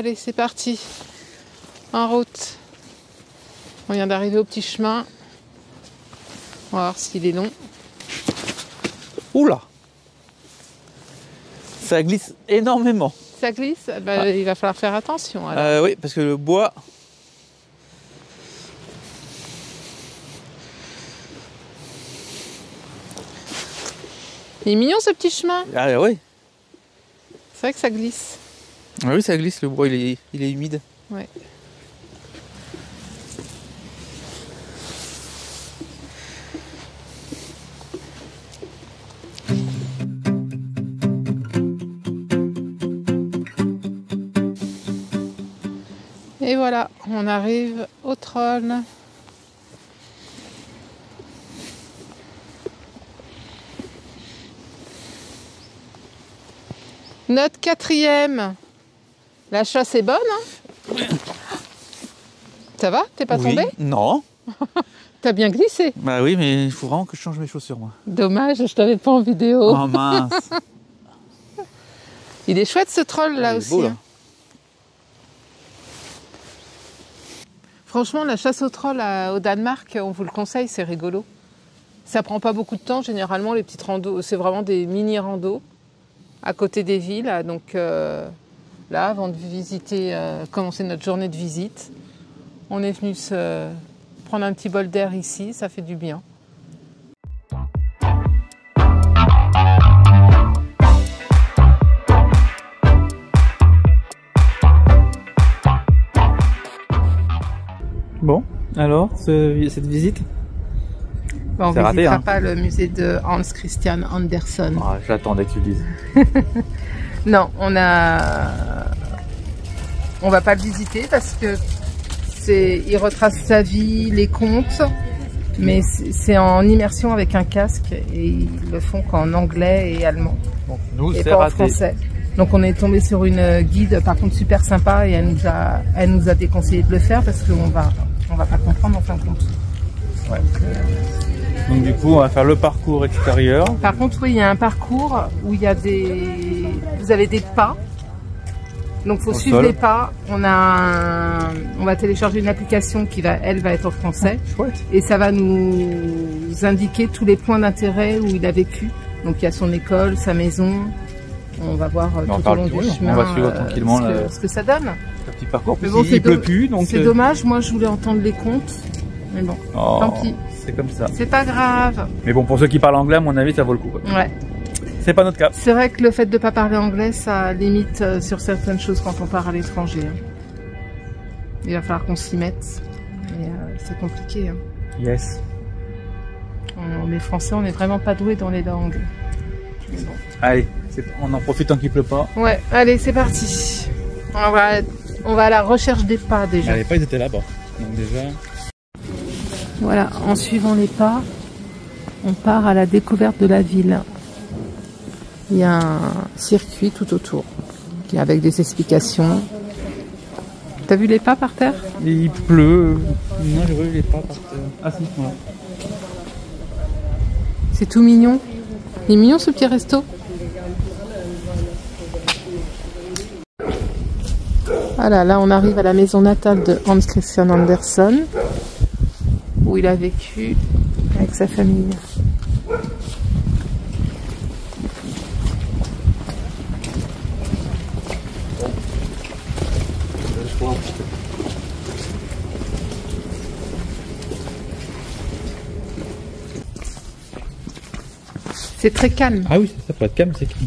Allez, c'est parti. En route. On vient d'arriver au petit chemin. On va voir s'il est long. Oula! Ça glisse énormément. Ça glisse? Bah, il va falloir faire attention. Alors. Oui, parce que le bois... Il est mignon ce petit chemin. Ah oui. C'est vrai que ça glisse. Ah oui, ça glisse, le bois il est humide. Ouais. Et voilà, on arrive au troll. Notre 4e. La chasse est bonne, hein? Ça va? T'es pas tombé? Non. T'as bien glissé. Bah oui, mais il faut vraiment que je change mes chaussures, moi. Dommage, je t'avais pas en vidéo. Oh mince. Il est chouette ce troll là aussi. Beau, là. Hein. Franchement, la chasse au troll au Danemark, on vous le conseille, c'est rigolo. Ça prend pas beaucoup de temps, généralement les petites randos, c'est vraiment des mini randos à côté des villes. Donc là, avant de visiter, commencer notre journée de visite, on est venu se prendre un petit bol d'air ici, ça fait du bien. Bon, alors, cette visite? Bon, on ne raté, visitera hein. pas le musée de Hans Christian Andersen. Ah, j'attendais que tu le dises. Non, on va pas le visiter parce que il retrace sa vie, les contes, mais c'est en immersion avec un casque et ils le font qu'en anglais et allemand. Donc, nous, Et c'est pas en raté. français. Donc on est tombé sur une guide par contre super sympa et elle nous a déconseillé de le faire parce qu'on va pas comprendre en fin de compte. Ouais. Donc du coup, on va faire le parcours extérieur. Par contre, oui, il y a un parcours où il y a vous avez des pas. Donc il faut suivre sol. les pas. On va télécharger une application qui va être en français. Chouette. Et ça va nous indiquer tous les points d'intérêt où il a vécu. Donc il y a son école, sa maison. On va voir tout au long du chemin on va suivre tranquillement ce que ça donne. le petit parcours. Mais bon, il pleut plus, donc c'est dommage. Moi, je voulais entendre les contes. Mais bon, tant pis. C'est comme ça. C'est pas grave. Mais bon, pour ceux qui parlent anglais, à mon avis, ça vaut le coup. Quoi. Ouais. C'est pas notre cas. C'est vrai que le fait de ne pas parler anglais, ça limite sur certaines choses quand on part à l'étranger. Il va falloir qu'on s'y mette. Et c'est compliqué. Hein. Yes. Les Français, on n'est vraiment pas doués dans les langues. Mais bon. Allez, on en profite tant qu'il pleut pas. Ouais, allez, c'est parti. On va à la recherche des pas déjà. Les pas, ils étaient là-bas. Donc déjà... Voilà, en suivant les pas, on part à la découverte de la ville. Il y a un circuit tout autour, avec des explications. T'as vu les pas par terre? Il pleut. Non, j'ai vu les pas par terre. Ah si, voilà. C'est tout mignon. Il est mignon ce petit resto. Voilà, là on arrive à la maison natale de Hans Christian Andersen, où il a vécu avec sa famille. C'est très calme. Ah oui, ça peut être calme, c'est calme.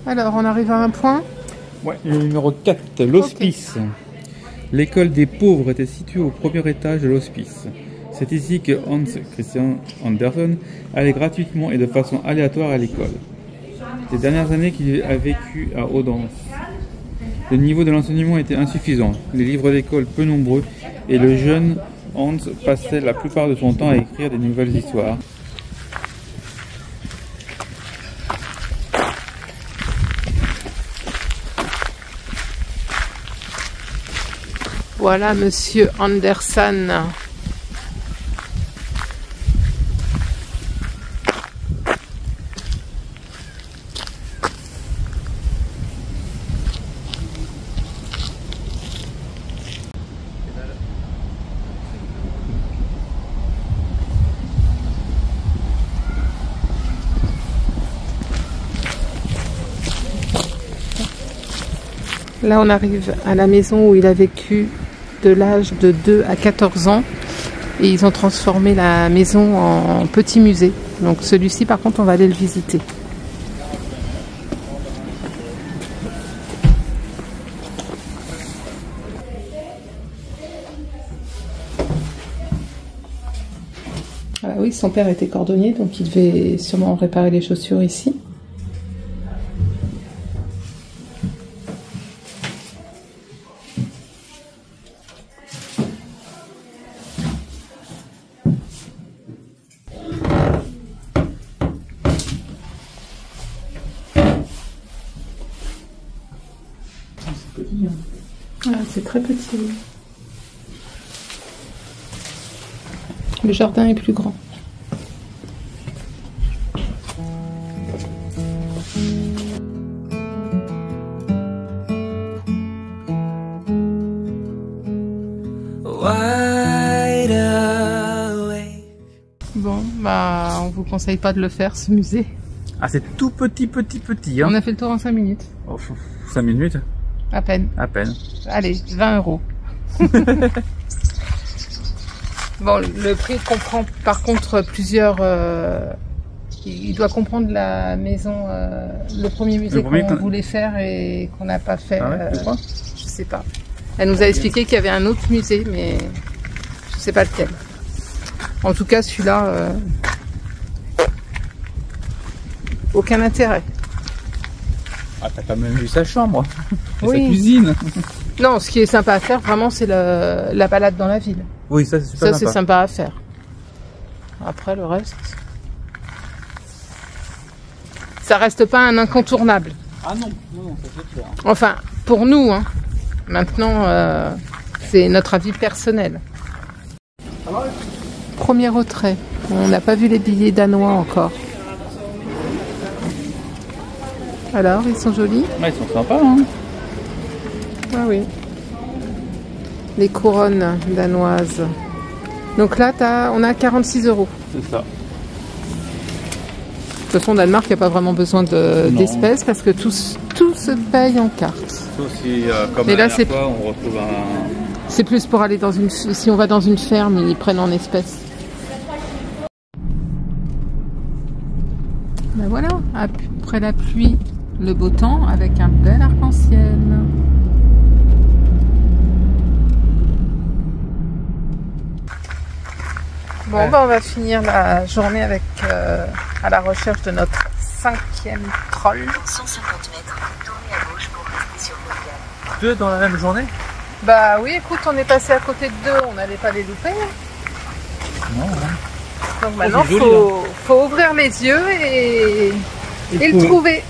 Alors, on arrive à un point. Ouais, le numéro 4, l'hospice. Okay. L'école des pauvres était située au premier étage de l'hospice. C'est ici que Hans Christian Andersen allait gratuitement et de façon aléatoire à l'école. Les dernières années qu'il a vécu à Odense. Le niveau de l'enseignement était insuffisant, les livres d'école peu nombreux et le jeune Hans passait la plupart de son temps à écrire des nouvelles histoires. Voilà Monsieur Andersen. Là, on arrive à la maison où il a vécu de l'âge de 2 à 14 ans. Et ils ont transformé la maison en petit musée. Donc celui-ci, par contre, on va aller le visiter. Ah oui, son père était cordonnier, donc il devait sûrement réparer les chaussures ici. Ah, c'est très petit. Le jardin est plus grand. Bon, bah, on vous conseille pas de le faire, ce musée. Ah, c'est tout petit, hein. On a fait le tour en 5 minutes. Oh, 5 minutes? À peine. À peine. Allez, 20 €. Bon, le prix comprend par contre plusieurs... il doit comprendre la maison, le premier musée qu'on voulait faire et qu'on n'a pas fait. Ah ouais, je sais pas. Elle nous a expliqué qu'il y avait un autre musée, mais je sais pas lequel. En tout cas, celui-là, aucun intérêt. Ah, t'as quand même vu sa chambre. Et Oui. sa cuisine. Non, ce qui est sympa à faire, vraiment, c'est la balade dans la ville. Oui, ça c'est super Ça, c'est sympa. sympa à faire. Après, le reste... Ça reste pas un incontournable. Ah non, ça c'est clair. Enfin, pour nous, hein. Maintenant, c'est notre avis personnel. Premier retrait. On n'a pas vu les billets danois encore. Alors, ils sont jolis? Ouais, ils sont sympas, hein. Ah oui. Les couronnes danoises. Donc là, on a 46 €. C'est ça. De toute façon, au Danemark, il n'y a pas vraiment besoin d'espèces parce que tout se paye en carte. Sauf si, comme mais la là, dernière fois, on retrouve un... C'est plus pour aller dans une... Si on va dans une ferme, ils prennent en espèces. Ben voilà, après la pluie, le beau temps avec un bel arc-en-ciel. Bon, ouais. Ben on va finir la journée avec à la recherche de notre 5e troll. 150 mètres, tournez à gauche pour rester sur Morgan. 2 dans la même journée? Bah oui, écoute, on est passé à côté de 2, on n'allait pas les louper. Non, non. Donc maintenant, faut ouvrir les yeux et le trouver.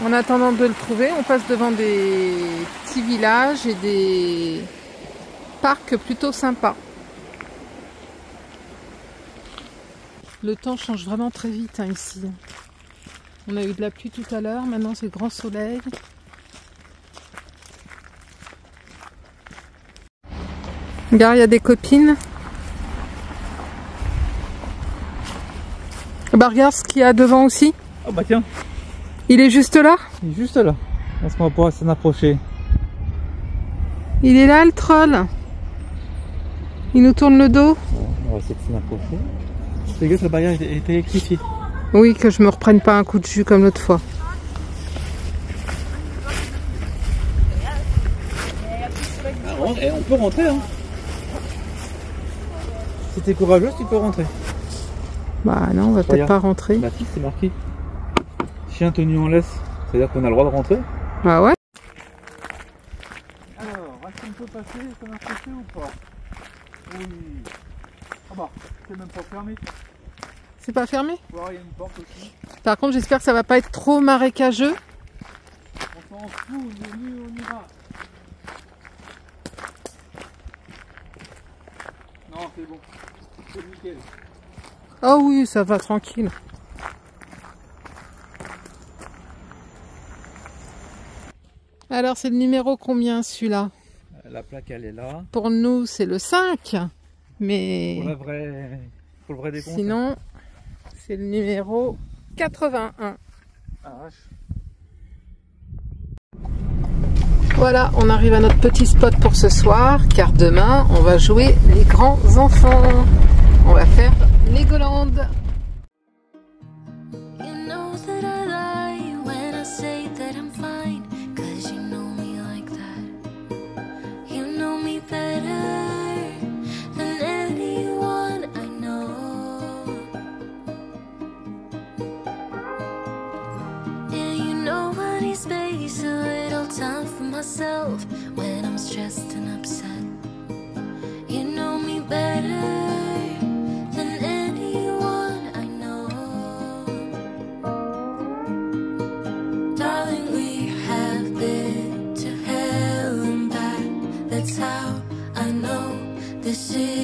En attendant de le trouver, on passe devant des petits villages et des parcs plutôt sympas. Le temps change vraiment très vite hein, ici. On a eu de la pluie tout à l'heure, maintenant c'est grand soleil. Regarde, il y a des copines. Bah regarde ce qu'il y a devant aussi. Ah bah tiens. Il est juste là? Il est juste là. Est-ce qu'on va pouvoir s'en approcher? Il est là le troll. Il nous tourne le dos. On va essayer de s'en approcher. Fais gaffe, la barrière est électrifiée. Oui, que je me reprenne pas un coup de jus comme l'autre fois. Ah, on peut rentrer hein. Si t'es courageuse, tu peux rentrer. Bah non, on va peut-être pas rentrer. Bah si, c'est marqué. Chien tenu en laisse, c'est-à-dire qu'on a le droit de rentrer. Bah ouais. Alors, est-ce qu'on peut passer, s'en approcher ou pas? Oui. Ah bah, c'est même pas fermé. C'est pas fermé? Il y a une porte aussi. Par contre, j'espère que ça va pas être trop marécageux. On s'en fout, on ira. Non, c'est bon. C'est nickel. Oh oui, ça va tranquille. Alors, c'est le numéro combien celui-là? La plaque, elle est là. Pour nous, c'est le 5. Mais Pour le vrai décompte. sinon, C'est le numéro 81. Voilà, on arrive à notre petit spot pour ce soir, car demain, on va jouer les grands enfants. On va faire Legoland. Myself when I'm stressed and upset. You know me better than anyone I know. Darling, we have been to hell and back. That's how I know this is